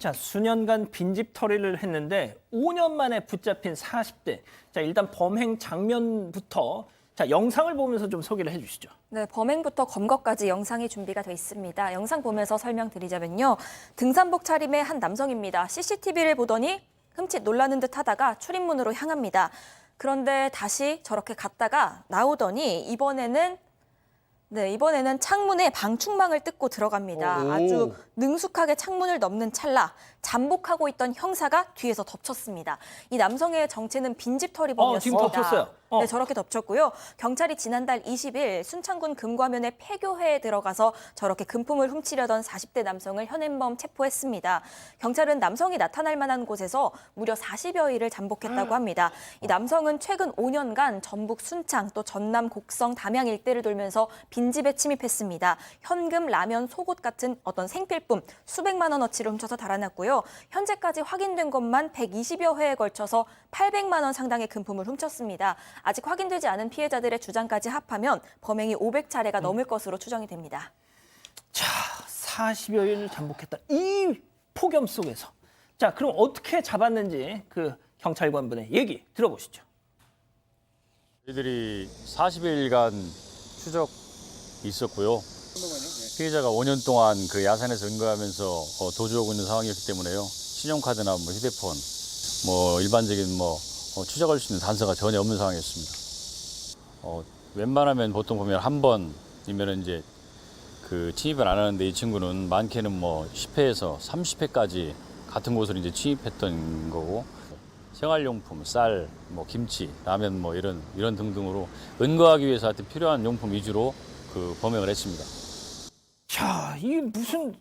자, 수년간 빈집털이를 했는데 5년 만에 붙잡힌 40대. 자, 일단 범행 장면부터 자, 영상을 보면서 좀 소개를 해주시죠. 네, 범행부터 검거까지 영상이 준비가 돼 있습니다. 영상 보면서 설명드리자면요. 등산복 차림의 한 남성입니다. CCTV를 보더니 흠칫 놀라는 듯 하다가 출입문으로 향합니다. 그런데 다시 저렇게 갔다가 나오더니 이번에는 창문에 방충망을 뜯고 들어갑니다. 아주 능숙하게 창문을 넘는 찰나 잠복하고 있던 형사가 뒤에서 덮쳤습니다. 이 남성의 정체는 빈집털이범이었습니다. 지금 덮쳤어요. 네, 저렇게 덮쳤고요. 경찰이 지난달 20일 순창군 금과면의 폐교회에 들어가서 저렇게 금품을 훔치려던 40대 남성을 현행범 체포했습니다. 경찰은 남성이 나타날 만한 곳에서 무려 40여일을 잠복했다고 합니다. 이 남성은 최근 5년간 전북 순창 또 전남 곡성 담양 일대를 돌면서 빈집에 침입했습니다. 현금, 라면, 속옷 같은 어떤 생필품 수백만 원어치를 훔쳐서 달아났고요. 현재까지 확인된 것만 120여 회에 걸쳐서 800만 원 상당의 금품을 훔쳤습니다. 아직 확인되지 않은 피해자들의 주장까지 합하면 범행이 500차례가 넘을 것으로 추정이 됩니다. 자, 40여일 잠복했다. 이 폭염 속에서. 자, 그럼 어떻게 잡았는지 그 경찰관분의 얘기 들어보시죠. 저희들이 40일간 추적 있었고요. 피해자가 5년 동안 그 야산에서 근거하면서 도주하고 있는 상황이었기 때문에요. 신용카드나 뭐 휴대폰, 뭐 일반적인 추적할 수 있는 단서가 전혀 없는 상황이었습니다. 웬만하면 보통 보면 한 번이면 이제 그 침입을 안 하는데 이 친구는 많게는 10회에서 30회까지 같은 곳을 이제 침입했던 거고, 생활용품, 쌀, 김치, 라면 이런 등등으로 은거하기 위해서 하여튼 필요한 용품 위주로 그 범행을 했습니다. 자, 이게 무슨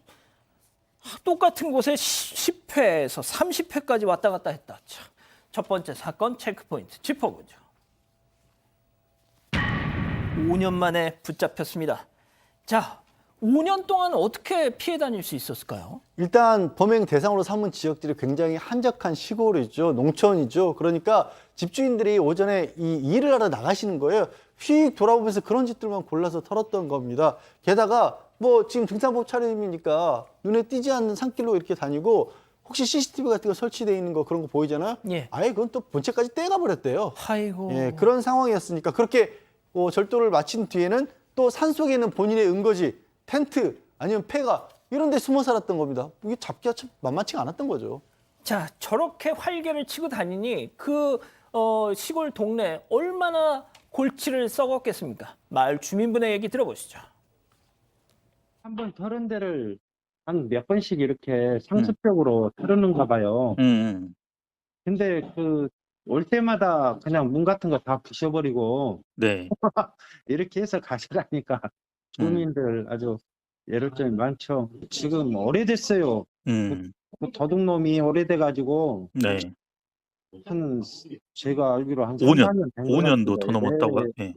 똑같은 곳에 10회에서 30회까지 왔다 갔다 했다. 자, 첫 번째 사건 체크포인트 짚어보죠. 5년 만에 붙잡혔습니다. 자, 5년 동안 어떻게 피해 다닐 수 있었을까요? 일단 범행 대상으로 삼은 지역들이 굉장히 한적한 시골이죠. 농촌이죠. 그러니까 집주인들이 오전에 이 일을 하러 나가시는 거예요. 휙 돌아보면서 그런 집들만 골라서 털었던 겁니다. 게다가 지금 등산복 차림이니까 눈에 띄지 않는 산길로 이렇게 다니고, 혹시 CCTV 같은 거 설치되어 있는 거 그런 거 보이잖아요? 예. 아예 그건 또 본체까지 떼가 버렸대요. 아이고. 예, 그런 상황이었으니까 그렇게 절도를 마친 뒤에는 또 산속에 있는 본인의 은거지, 텐트 아니면 폐가 이런 데 숨어 살았던 겁니다. 이게 잡기가 참 만만치가 않았던 거죠. 자, 저렇게 활개를 치고 다니니 그 시골 동네 얼마나 골치를 썩었겠습니까? 마을 주민분의 얘기 들어보시죠. 한 번 털은 데를 한 몇 번씩 이렇게 상습적으로 털었는가 봐요. 근데 올 때마다 그냥 문 같은 거 다 부셔버리고 네. 이렇게 해서 가져가니까 주민들 아주 예를점이 많죠. 지금 오래됐어요. 그 도둑놈이 오래돼가지고 네. 제가 알기로 한 5년, 3-4년 된 것 5년도 더 같은데. 넘었다고요? 네.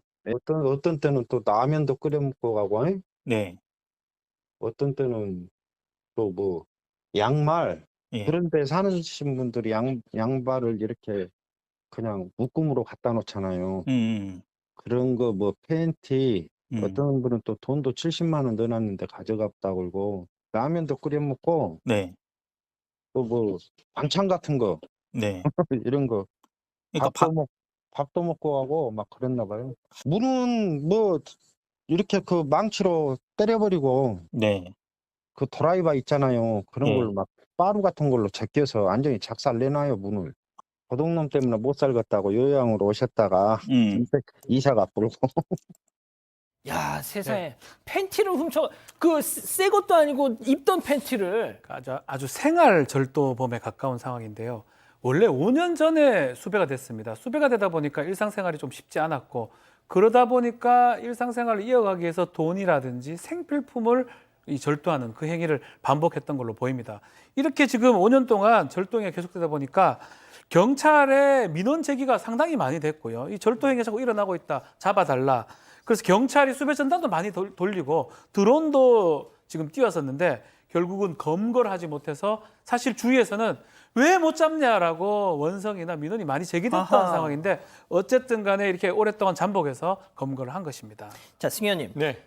어떤 때는 또 라면도 끓여 먹고 가고, 네. 어떤 때는 또 양말, 예. 그런 데 사시는 분들이 양발을 이렇게 그냥 묶음으로 갖다 놓잖아요. 그런 거 팬티, 어떤 분은 또 돈도 70만 원 넣어놨는데 가져갔다 그러고, 라면도 끓여 먹고, 네. 또 반찬 같은 거, 네. 이런 거, 그러니까 밥도 먹고 하고 막 그랬나 봐요. 문은 이렇게 그 망치로 때려버리고, 네. 그 드라이버 있잖아요. 그런 예. 걸로 막 빠루 같은 걸로 제껴서 완전히 작살 내놔요, 문을. 도둑놈 때문에 못 살겠다고 요양으로 오셨다가 이사가 불고. 야, 세상에. 팬티를 훔쳐, 새 것도 아니고 입던 팬티를. 아주 생활 절도범에 가까운 상황인데요. 원래 5년 전에 수배가 됐습니다. 수배가 되다 보니까 일상생활이 좀 쉽지 않았고, 그러다 보니까 일상생활을 이어가기 위해서 돈이라든지 생필품을 절도하는 그 행위를 반복했던 걸로 보입니다. 이렇게 지금 5년 동안 절도 행위가 계속되다 보니까 경찰의 민원 제기가 상당히 많이 됐고요. 이 절도 행위가 자꾸 일어나고 있다, 잡아달라. 그래서 경찰이 수배 전단도 많이 돌리고 드론도 지금 띄웠었는데 결국은 검거를 하지 못해서, 사실 주위에서는 왜 못 잡냐라고 원성이나 민원이 많이 제기됐다는 상황인데, 어쨌든 간에 이렇게 오랫동안 잠복해서 검거를 한 것입니다. 자, 승현님. 네.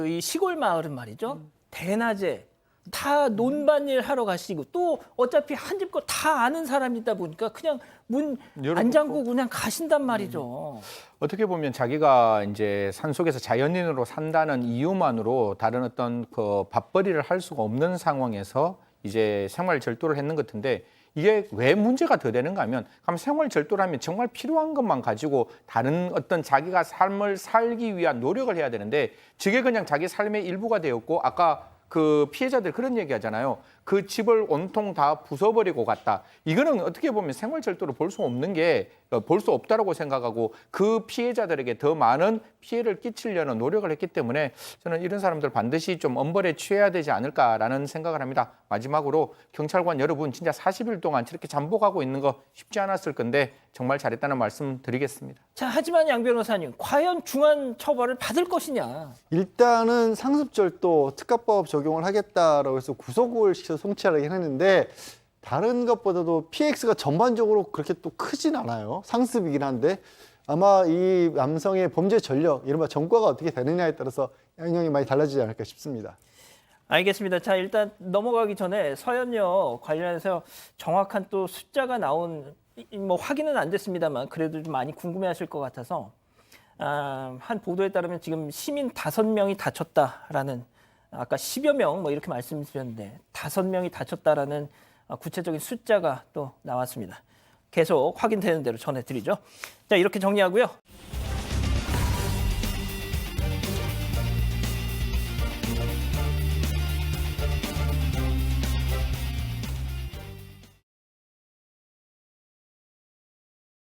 이 시골 마을은 말이죠. 대낮에 다 논반일 하러 가시고 또 어차피 한 집 거 다 아는 사람이다 보니까 그냥 문 안 잠그고 그냥 가신단 말이죠. 어떻게 보면 자기가 이제 산속에서 자연인으로 산다는 이유만으로 다른 어떤 그 밥벌이를 할 수가 없는 상황에서 이제 생활 절도를 했는 것 같은데 이게 왜 문제가 더 되는가 하면 그럼 생활 절도라면 정말 필요한 것만 가지고 다른 어떤 자기가 삶을 살기 위한 노력을 해야 되는데 저게 그냥 자기 삶의 일부가 되었고 아까 그 피해자들 그런 얘기 하잖아요. 그 집을 온통 다 부숴버리고 갔다. 이거는 어떻게 보면 생활 절도로 볼 수 없는 게 볼 수 없다라고 생각하고 그 피해자들에게 더 많은 피해를 끼치려는 노력을 했기 때문에 저는 이런 사람들 반드시 좀 엄벌에 취해야 되지 않을까라는 생각을 합니다. 마지막으로 경찰관 여러분 진짜 40일 동안 저렇게 잠복하고 있는 거 쉽지 않았을 건데 정말 잘했다는 말씀 드리겠습니다. 자, 하지만 양 변호사님, 과연 중한 처벌을 받을 것이냐? 일단은 상습절도 특가법 적용을 하겠다라고 해서 구속을 시켜서 송치하긴 했는데 다른 것보다도 PX가 전반적으로 그렇게 또 크진 않아요. 상습이긴 한데 아마 이 남성의 범죄 전력, 이른바 전과가 어떻게 되느냐에 따라서 양형이 많이 달라지지 않을까 싶습니다. 알겠습니다. 자, 일단 넘어가기 전에 서현역 관련해서 정확한 또 숫자가 나온 뭐 확인은 안 됐습니다만 그래도 좀 많이 궁금해하실 것 같아서 한 보도에 따르면 지금 시민 5명이 다쳤다라는 아까 10여 명 뭐 이렇게 말씀드렸는데 5명이 다쳤다라는 구체적인 숫자가 또 나왔습니다. 계속 확인되는 대로 전해드리죠. 자, 이렇게 정리하고요.